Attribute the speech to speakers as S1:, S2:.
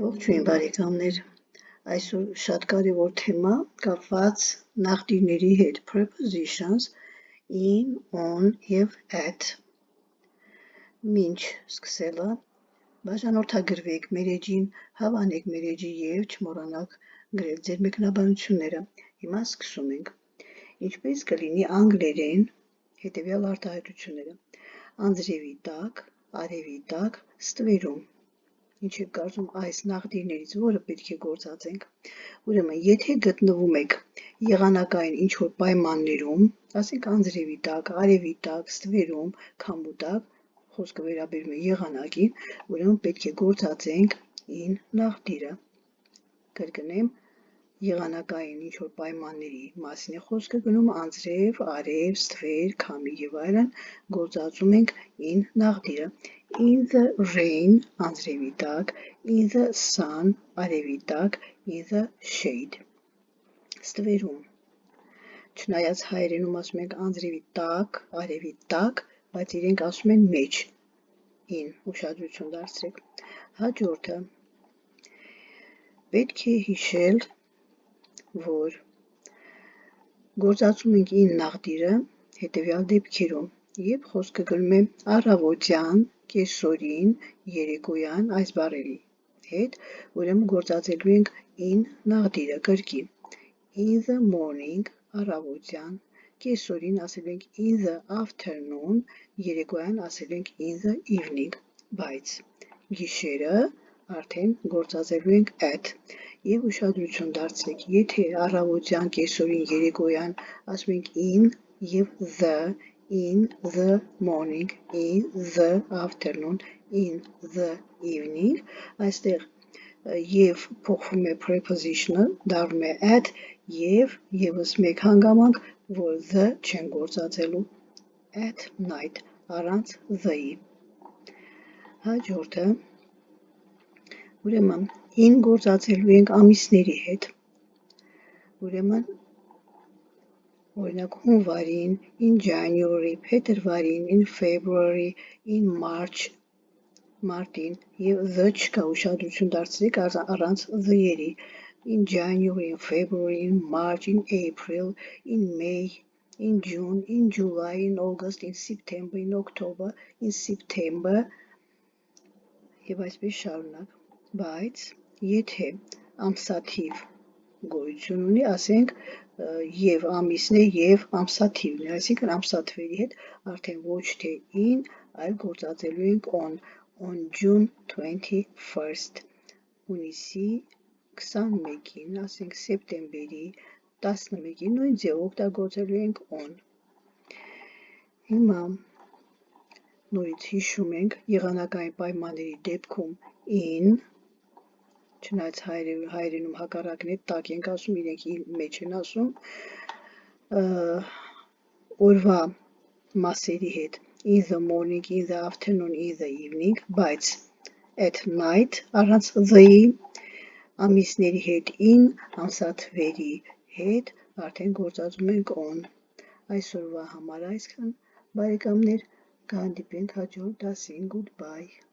S1: Ողջույն բարեկամներ, այսօր շատ կարևոր թեմա կապված նախդիրների հետ, prepositions in, on և at։ Մինչ սկսելը բաժանորդագրվեք մեր էջին, հավանեք մեր էջի և չմոռանաք գրել ձեր մեկնաբանությունները։ Հիմա սկսում ենք։ Ինչպես կլինի անգլերեն հետևյալ արտահայտությունները. անձրևի տակ, արևի տակ, ստվերում։ Ինչ եք կարծում այս նախդիրներից որը պետք է գործածենք։ Ուրեմն, եթե գտնվում եք եղանակային ինչ-որ պայմաններում, ասենք անձրևի տակ, արևի տակ, ստվերում, քամու տակ, խոսքը վերաբերում է եղանակին, ուրեմն պետք է գործածենք in նախդիրը։ Կրկնեմ, եղանակային ինչ-որ պայմանների մասին է խոսքը գնում, անձրև, արև, ստվեր, քամի և այլն, գործածում ենք in նախդիրը։ In the rain, անձրևի տակ, in the sun, արևի տակ, in the shade։ Ստվերում, չնայած հայերենում ասում ենք անձրևի տակ, արևի տակ, բայց իրենք ասում են մեջ, in, ուշադրություն դարձրեք։ Հաջորդը, պետք է հիշել, որ գործածում ենք in նախդիրը հետևյալ դեպքերում, երբ խոսքը գնում է առավոտյան, կեսօրին, երեկոյան այս բառերի հետ, ուրեմն գործածելու ենք in նախդիրը կրկին։ In the morning, առավոտյան, կեսօրին ասելու ենք in the afternoon, երեկոյան ասելու ենք in the evening, բայց գիշերը արդեն գործածելու ենք at։ Եվ ուշադրություն դարձրեք, եթե առավոտյան, կեսօրին, երեկոյան ասում ենք in և in the morning, in the afternoon, in the evening, այստեղ և փոխվում է preposition-ը, դառնում է at և ևս մեկ հանգամանք, որ the չեն գործածելու at night, առանց the-ի։ Հաջորդը, ուրեմն in գործածելու ենք ամիսների հետ, ուրեմն օրինակ հունվարին, in January, փետրվարին, in February, in March, մարտին, և the չկա, ուշադրություն դարձրեք առանց the-երի, in January, in February, in March, in April, in May, in June, in July, in August, in September, in October, in September, և այսպես շարունակ, բայց եթե ամսաթիվ գոյություն ունի, ասենք և ամիսն է և ամսաթիվն է, այսինքն ամսաթվերի հետ արդեն ոչ թե in, այլ գործածելու ենք on June 21st, հունիսի 21-ին, ասենք սեպտեմբերի 11-ին, նույն ձև օգտագործելու ենք on։ Հիմա նորից հիշում ենք եղանակային պայմանների դեպքում in, չնայած հայերենում հակառակն է, տակ ենք ասում, իրենք մեջ են ասում, օրվա մասերի հետ in the morning, in the afternoon, in the evening, բայց at night առանց the-ի, ամիսների հետ in, ամսաթվերի հետ արդեն գործածում ենք on։ Այսօրվա համար այսքան, բարեկամներ, կհանդիպենք հաջորդ դասին, goodbye։